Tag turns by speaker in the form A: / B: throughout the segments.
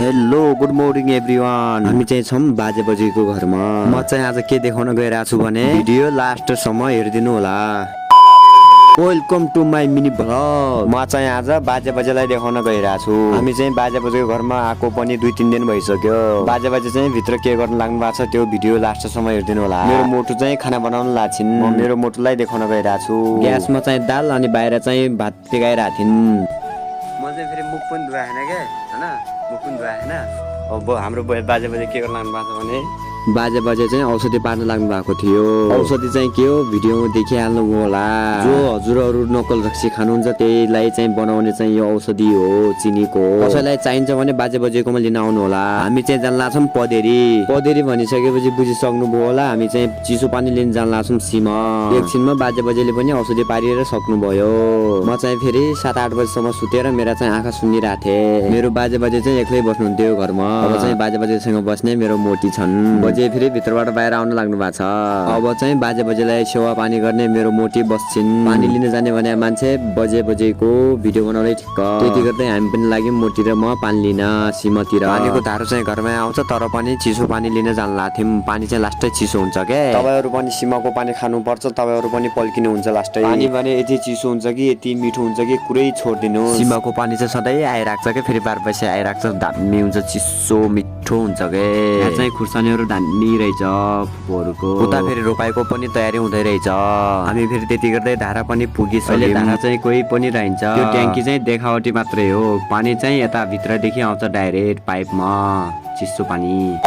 A: Hello good morning everyone. हामी चाहिँ छौँ बाजे बजेको घरमा। म चाहिँ आज के देखाउन गइरहेको छु भने भिडियो लास्टसम्म हेरिदिनु होला। Welcome to my mini vlog. म चाहिँ आज बाजे बजेलाई देखाउन गइरहेको छु। हामी चाहिँ बाजे बजेको घरमा आएको पनि 2-3 दिन भइसक्यो। बाजे बजे चाहिँ भित्र के गर्न लाग्नु भएको छ त्यो भिडियो लास्टसम्म हेरिदिनु होला। मेरो मोटु चाहिँ खाना बनाउन लाग्छिन्। म मेरो मोटुलाई देखाउन गइरहेको छु। ग्यासमा चाहिँ दाल अनि बाहिर चाहिँ भात टेकाइरहेको थिइन्। म चाहिँ फेरि मुख पनि धुवाएन क्या हैन, मुख पनि धुवाएन। अब हाम्रो बाजे बजे के गर्न लाग्नु भएको छ भने बाजे बजे चाहिँ औषधि पार्न लाग्नु भएको थियो। औषधि चाहिँ के हो भिडियोमा देखिहाल्नु होला। जो हजुरहरू नकल रक्सी खानुहुन्छ त्यहीलाई चाहिँ बनाउने चाहिँ यो औषधि हो, चिनीको। कसैलाई चाहिन्छ भने बाजे बजेकोमा लिन आउनु होला। हामी चाहिँ जान लाग्छौँ पदेरी। पदेरी भनिसकेपछि बुझिसक्नुभयो होला। हामी चाहिँ चिसो पानी लिन जान लाग्छौँ सीमा। एकछिनमा बाजे बजेले पनि औषधि पारेर सक्नुभयो। म चाहिँ फेरि 7-8 बजीसम्म सुतेर मेरा चाहिँ आँखा सुन्निरहेको थिएँ। मेरो बाजे बजे चाहिँ एक्लै बस्नुहुन्थ्यो घरमा। अब चाहिँ बाजे बजेसँग बस्ने मेरो मोटी छन्। बजे फेरि भित्रबाट बाहिर आउन लाग्नु भएको छ। अब चाहिँ बाजे बजेलाई सेवा पानी गर्ने मेरो मोटी बस्छिन्। पानी लिन जाने भने मान्छे बजे बजेको भिडियो बनाउँदै ठिक्क। त्यति गर्दै हामी पनि लाग्यौँ मोटी र म पानी लिन सीमातिर। पानीको धारो चाहिँ घरमै आउँछ तर पनि चिसो पानी लिन जान लाग्थ्यौँ। पानी चाहिँ लास्टै चिसो हुन्छ के। तपाईँहरू पनि सीमाको पानी खानुपर्छ, तपाईँहरू पनि पल्किनु हुन्छ लास्टै। पानी भने यति चिसो हुन्छ कि यति मिठो हुन्छ कि कुरै छोडिदिनु। सीमाको पानी चाहिँ सधैँ आइराख्छ के, फेरि बार पैसा आइराख्छ। दामी हुन्छ, चिसो मिठो हुन्छ के। यहाँ चाहिँ खुर्सानीहरू दामी रहेछ फुपूहरूको। उता फेरि रोपाइको पनि तयारी हुँदै रहेछ। हामी फेरि त्यति गर्दै धारा पनि पुगिसक्यो। धारा चाहिँ कोही पनि रहन्छ। त्यो ट्याङ्की चाहिँ देखावटी मात्रै हो। पानी चाहिँ यता भित्रदेखि आउँछ डाइरेक्ट पाइपमा, चिसो पानी।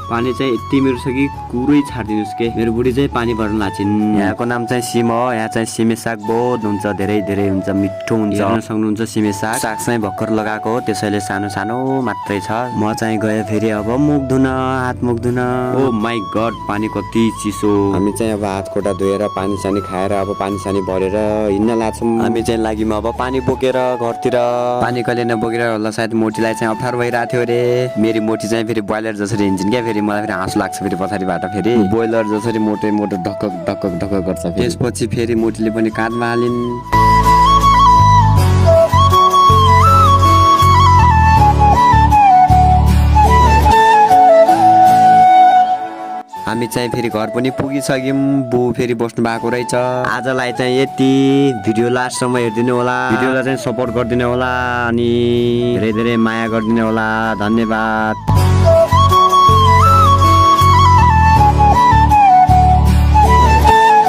A: पानी चाहिँ यति मेरो छ कि कुरै छाडिदिनुहोस् के। मेरो बुढी चाहिँ पानी भर्न लाग्छिन्। यहाँको नाम चाहिँ सिम हो। यहाँ चाहिँ सिमे साग बहुत हुन्छ, धेरै धेरै हुन्छ, मिठो हुन्छ। हेर्न सक्नुहुन्छ सिमे साग। साग चाहिँ भर्खर लगाएको हो त्यसैले सानो सानो मात्रै छ। म चाहिँ गएँ फेरि अब मुख धुन, हात मुख धुन। ओ माई गड पानी कति चिसो। हामी चाहिँ अब हात खुट्टा धोएर पानी सानी खाएर अब पानी सानी भरेर हिँड्न लाग्छौँ। हामी चाहिँ लाग्यौँ अब पानी बोकेर घरतिर। पानी कहिले नबोकेर होला सायद मोटीलाई चाहिँ अप्ठ्यारो भइरहेको थियो अरे। मेरी मोटी चाहिँ फेरि ब्रोइलर जसरी हिँड्छिन् क्या। फेरि मलाई फेरि हाँसो लाग्छ फेरि पछाडिबाट फेरि ब्रोइलर जसरी मोटो मोटो ढक्क ढक्क ढक्क गर्छ। त्यसपछि फेरि मोटीले पनि काँधमा हालिन्। हामी चाहिँ फेरि घर पनि पुगिसक्यौँ। बु फेरि बस्नु भएको रहेछ। आजलाई चाहिँ यति। भिडियो लास्टसम्म हेरिदिनु होला। भिडियोलाई चाहिँ सपोर्ट गरिदिनु होला अनि धेरै धेरै माया गरिदिनु होला। धन्यवाद।